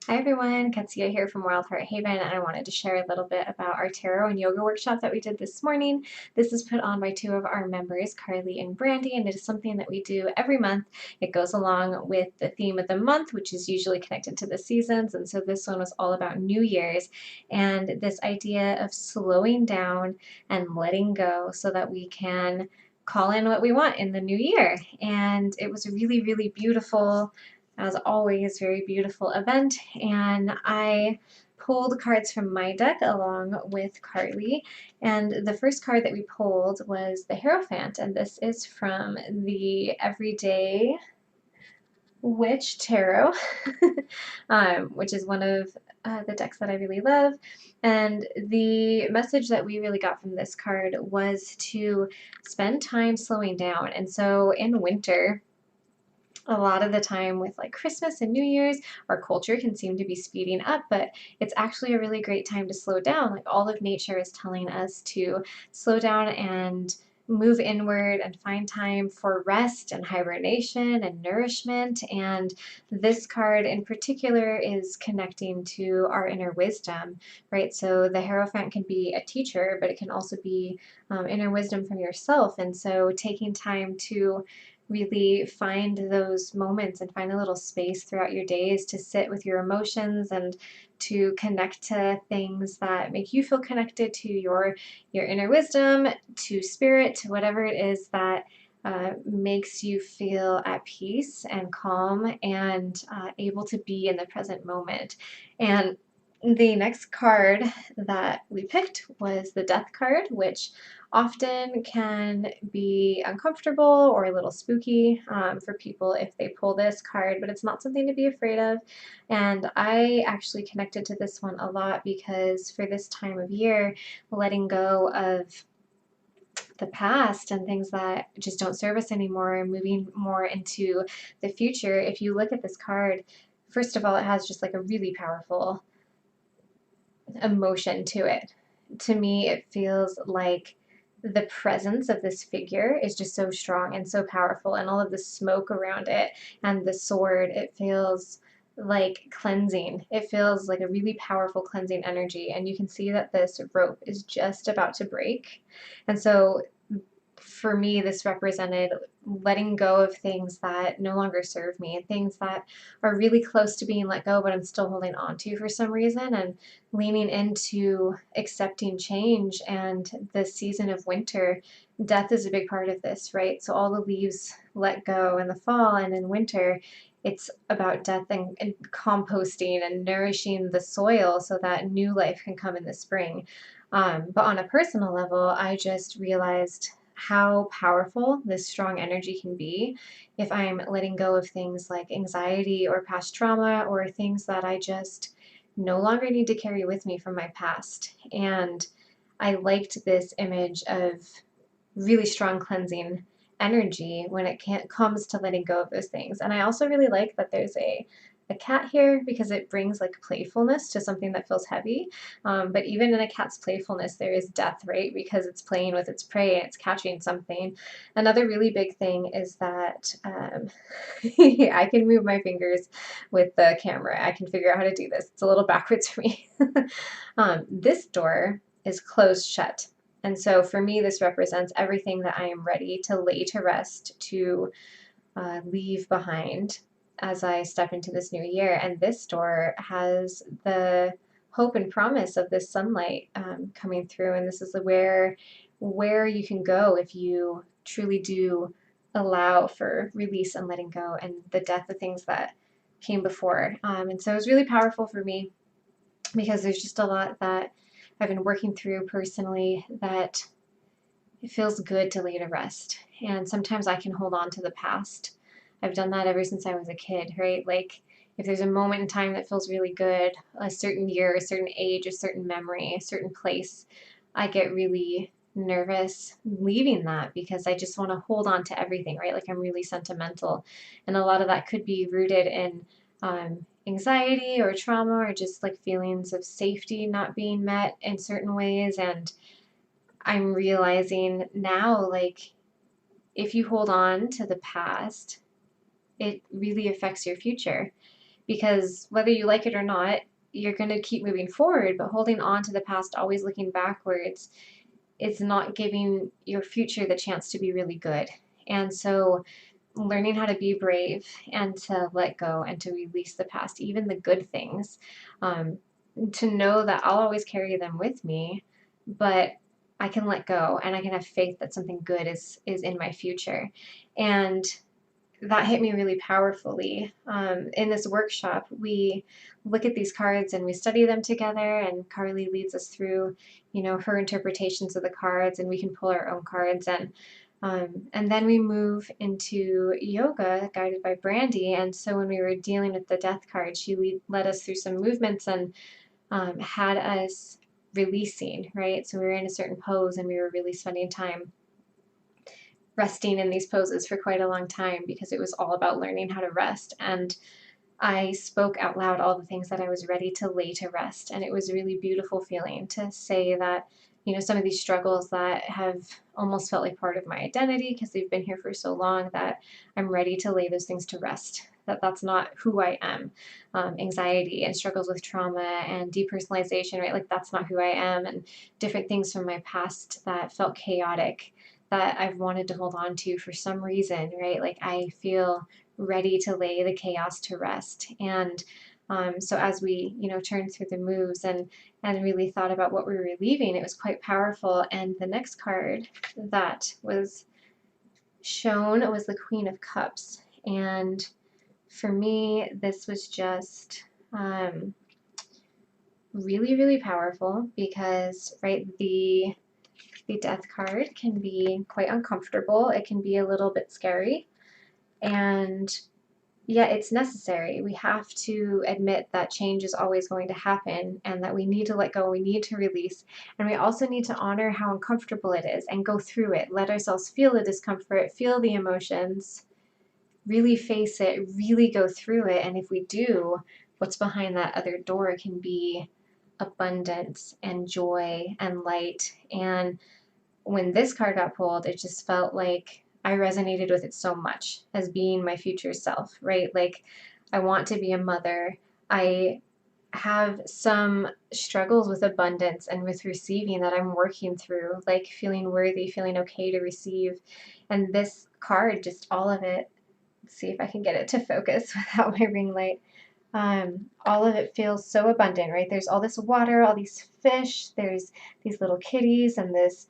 Hi everyone, Katsuya here from Wild Heart Haven, and I wanted to share a little bit about our tarot and yoga workshop that we did this morning. This is put on by two of our members, Carly and Brandy, and it is something that we do every month. It goes along with the theme of the month, which is usually connected to the seasons, and so this one was all about New Year's and this idea of slowing down and letting go so that we can call in what we want in the new year. And it was a really, really beautiful, as always, very beautiful event. And I pulled cards from my deck along with Carly. And the first card that we pulled was the Hierophant. And this is from the Everyday Witch Tarot, which is one of the decks that I really love. And the message that we really got from this card was to spend time slowing down. And so in winter, a lot of the time with like Christmas and New Year's, our culture can seem to be speeding up, but it's actually a really great time to slow down. Like all of nature is telling us to slow down and move inward and find time for rest and hibernation and nourishment. And this card in particular is connecting to our inner wisdom, right? So the Hierophant can be a teacher, but it can also be inner wisdom from yourself. And so taking time to really find those moments and find a little space throughout your days to sit with your emotions and to connect to things that make you feel connected to your inner wisdom, to spirit, to whatever it is that makes you feel at peace and calm and able to be in the present moment. And the next card that we picked was the Death card, which often can be uncomfortable or a little spooky for people if they pull this card, but it's not something to be afraid of. And I actually connected to this one a lot because for this time of year, letting go of the past and things that just don't serve us anymore and moving more into the future. If you look at this card, first of all, it has just like a really powerful emotion to it. To me, it feels like the presence of this figure is just so strong and so powerful, and all of the smoke around it and the sword, it feels like cleansing. It feels like a really powerful cleansing energy, and you can see that this rope is just about to break. And so for me, this represented letting go of things that no longer serve me, and things that are really close to being let go, but I'm still holding on to for some reason, and leaning into accepting change. And the season of winter, death is a big part of this, right? So all the leaves let go in the fall, and in winter, it's about death and composting and nourishing the soil so that new life can come in the spring. But on a personal level, I just realized how powerful this strong energy can be if I'm letting go of things like anxiety or past trauma or things that I just no longer need to carry with me from my past. And I liked this image of really strong cleansing energy when it comes to letting go of those things. And I also really like that there's a cat here because it brings like playfulness to something that feels heavy. But even in a cat's playfulness, there is death, right? Because it's playing with its prey and it's catching something. Another really big thing is that I can move my fingers with the camera. I can figure out how to do this. It's a little backwards for me. This door is closed shut. And so for me, this represents everything that I am ready to lay to rest, to leave behind as I step into this new year. And this door has the hope and promise of this sunlight coming through. And this is where you can go if you truly do allow for release and letting go and the death of things that came before. And so it was really powerful for me because there's just a lot that I've been working through personally that it feels good to lay to rest. And sometimes I can hold on to the past. I've done that ever since I was a kid, right? Like if there's a moment in time that feels really good, a certain year, a certain age, a certain memory, a certain place, I get really nervous leaving that because I just want to hold on to everything, right? Like I'm really sentimental. And a lot of that could be rooted in anxiety or trauma or just like feelings of safety not being met in certain ways. And I'm realizing now, like, if you hold on to the past, it really affects your future. because whether you like it or not, you're going to keep moving forward, but holding on to the past, always looking backwards, it's not giving your future the chance to be really good. And so learning how to be brave and to let go and to release the past, even the good things, um, to know that I'll always carry them with me, but I can let go and I can have faith that something good is in my future. And that hit me really powerfully. In this workshop, we look at these cards and we study them together, and Carly leads us through, her interpretations of the cards, and we can pull our own cards, and then we move into yoga guided by Brandy. And so when we were dealing with the death card, she led us through some movements and had us releasing, right? So we were in a certain pose and we were really spending time resting in these poses for quite a long time because it was all about learning how to rest. And I spoke out loud all the things that I was ready to lay to rest. And it was a really beautiful feeling to say that, some of these struggles that have almost felt like part of my identity because they've been here for so long, that I'm ready to lay those things to rest. That's not who I am. Anxiety and struggles with trauma and depersonalization, right? Like that's not who I am. And different things from my past that felt chaotic that I've wanted to hold on to for some reason, right? Like I feel ready to lay the chaos to rest. And so as we, turned through the moves and really thought about what we were leaving, it was quite powerful. And the next card that was shown was the Queen of Cups. And for me, this was just really, really powerful because, right, the death card can be quite uncomfortable. It can be a little bit scary. And yeah, it's necessary. We have to admit that change is always going to happen and that we need to let go, we need to release, and we also need to honor how uncomfortable it is and go through it. Let ourselves feel the discomfort, feel the emotions, really face it, really go through it. And if we do, what's behind that other door can be abundance and joy and light. And when this card got pulled, it just felt like I resonated with it so much as being my future self, right? Like, I want to be a mother. I have some struggles with abundance and with receiving that I'm working through, like feeling worthy, feeling okay to receive. And this card, just all of it, let's see if I can get it to focus without my ring light. All of it feels so abundant, right? There's all this water, all these fish, there's these little kitties, and this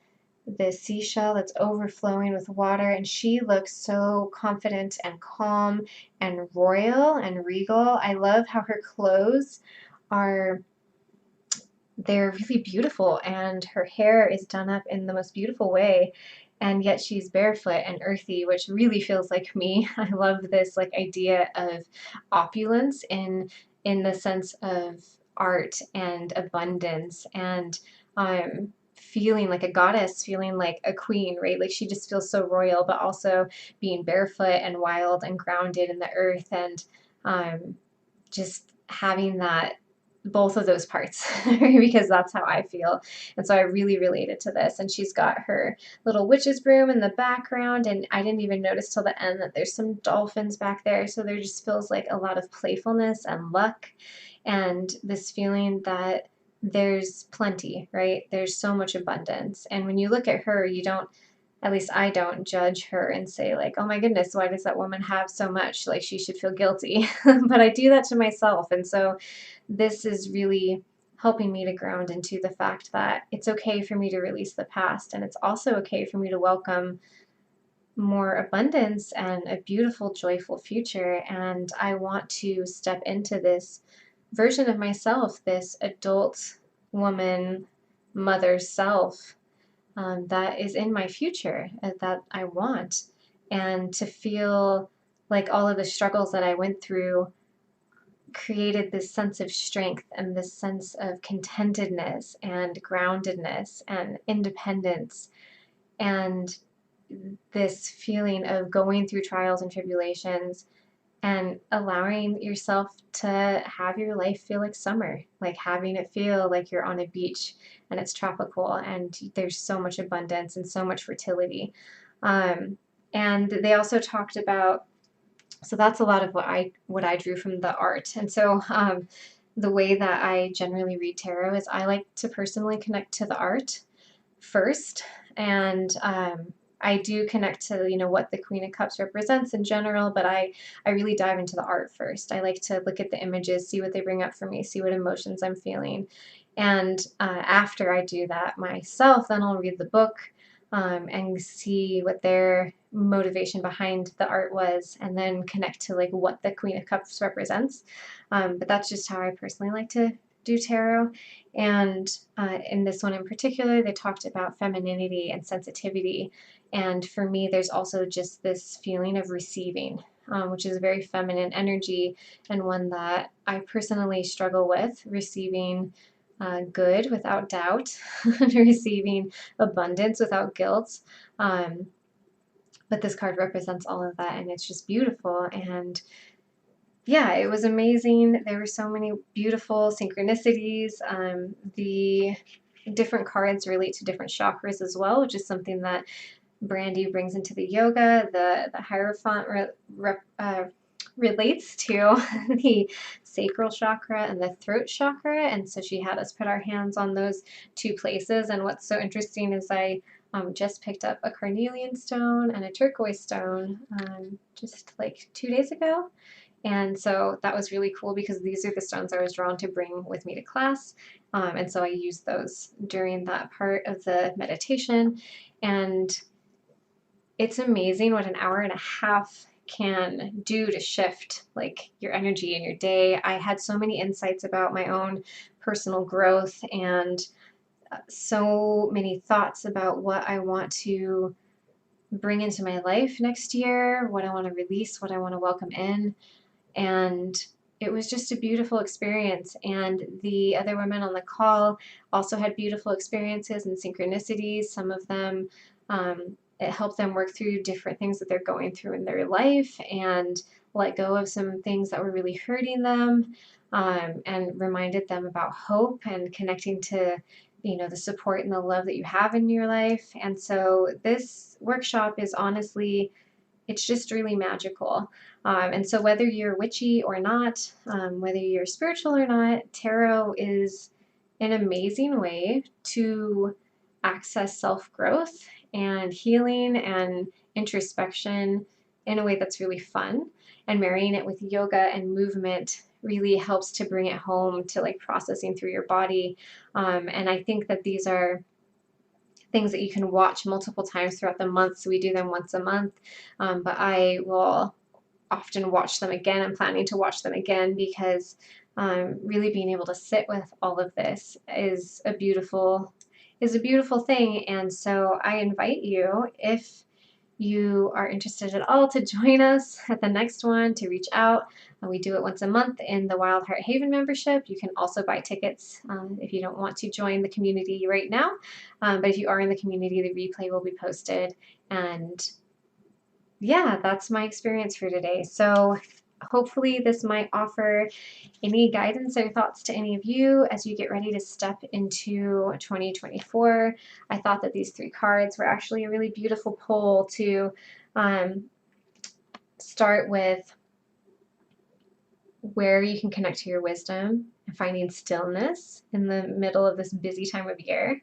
seashell that's overflowing with water, and she looks so confident and calm and royal and regal. I love how her clothes are they're really beautiful and her hair is done up in the most beautiful way, and yet she's barefoot and earthy, which really feels like me. I love this like idea of opulence in the sense of art and abundance and feeling like a goddess, feeling like a queen, right? Like she just feels so royal, but also being barefoot and wild and grounded in the earth, and just having that both of those parts because that's how I feel. And so I really related to this. And she's got her little witch's broom in the background, and I didn't even notice till the end that there's some dolphins back there. So there just feels like a lot of playfulness and luck and this feeling that there's plenty, right? There's so much abundance. And when you look at her, you don't, at least I don't, judge her and say like, oh my goodness, why does that woman have so much? Like she should feel guilty. But I do that to myself. And so this is really helping me to ground into the fact that it's okay for me to release the past, and it's also okay for me to welcome more abundance and a beautiful, joyful future. And I want to step into this version of myself, this adult woman, mother self that is in my future that I want, and to feel like all of the struggles that I went through created this sense of strength and this sense of contentedness and groundedness and independence and this feeling of going through trials and tribulations and allowing yourself to have your life feel like summer, like having it feel like you're on a beach and it's tropical and there's so much abundance and so much fertility. And they also talked about So that's a lot of what I drew from the art. And so the way that I generally read tarot is I like to personally connect to the art first, and I do connect to what the Queen of Cups represents in general, but I really dive into the art first. I like to look at the images, see what they bring up for me, see what emotions I'm feeling, and after I do that myself, then I'll read the book and see what their motivation behind the art was, and then connect to like what the Queen of Cups represents. But that's just how I personally like to do tarot. And in this one in particular, they talked about femininity and sensitivity. And for me, there's also just this feeling of receiving, which is a very feminine energy, and one that I personally struggle with, receiving good without doubt, receiving abundance without guilt. Um, but this card represents all of that, and it's just beautiful. And yeah, it was amazing. There were so many beautiful synchronicities. The different cards relate to different chakras as well, which is something that Brandy brings into the yoga. The Hierophant relates to the sacral chakra and the throat chakra, and so she had us put our hands on those two places. And what's so interesting is I just picked up a carnelian stone and a turquoise stone just like 2 days ago. And so that was really cool because these are the stones I was drawn to bring with me to class. And so I used those during that part of the meditation. And it's amazing what an hour and a half can do to shift like your energy in your day. I had so many insights about my own personal growth, and so many thoughts about what I want to bring into my life next year, what I want to release, what I want to welcome in. And it was just a beautiful experience. And the other women on the call also had beautiful experiences and synchronicities. Some of them, it helped them work through different things that they're going through in their life and let go of some things that were really hurting them, and reminded them about hope and connecting to the support and the love that you have in your life. And so this workshop is honestly, it's just really magical. And so whether you're witchy or not, whether you're spiritual or not, tarot is an amazing way to access self-growth and healing and introspection in a way that's really fun. And marrying it with yoga and movement really helps to bring it home to like processing through your body. And I think that these are things that you can watch multiple times throughout the month. So we do them once a month, but I will often watch them again. I'm planning to watch them again because really being able to sit with all of this is a beautiful thing. And so I invite you, if you are interested at all, to join us at the next one, to reach out. We do it once a month in the Wild Heart Haven membership. You can also buy tickets if you don't want to join the community right now. But if you are in the community, the replay will be posted. And yeah, that's my experience for today. So hopefully this might offer any guidance or thoughts to any of you as you get ready to step into 2024. I thought that these three cards were actually a really beautiful pull to start with where you can connect to your wisdom and finding stillness in the middle of this busy time of year,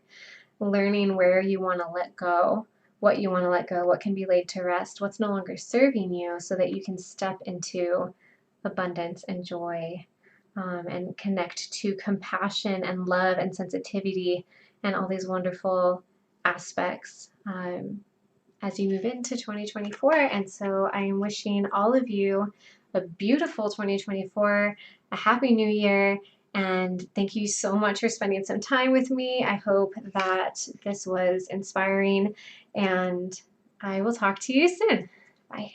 learning where you want to let go, what you want to let go, what can be laid to rest, what's no longer serving you, so that you can step into abundance and joy, and connect to compassion and love and sensitivity and all these wonderful aspects as you move into 2024. And so I am wishing all of you a beautiful 2024, a happy new year, and thank you so much for spending some time with me. I hope that this was inspiring, and I will talk to you soon. Bye.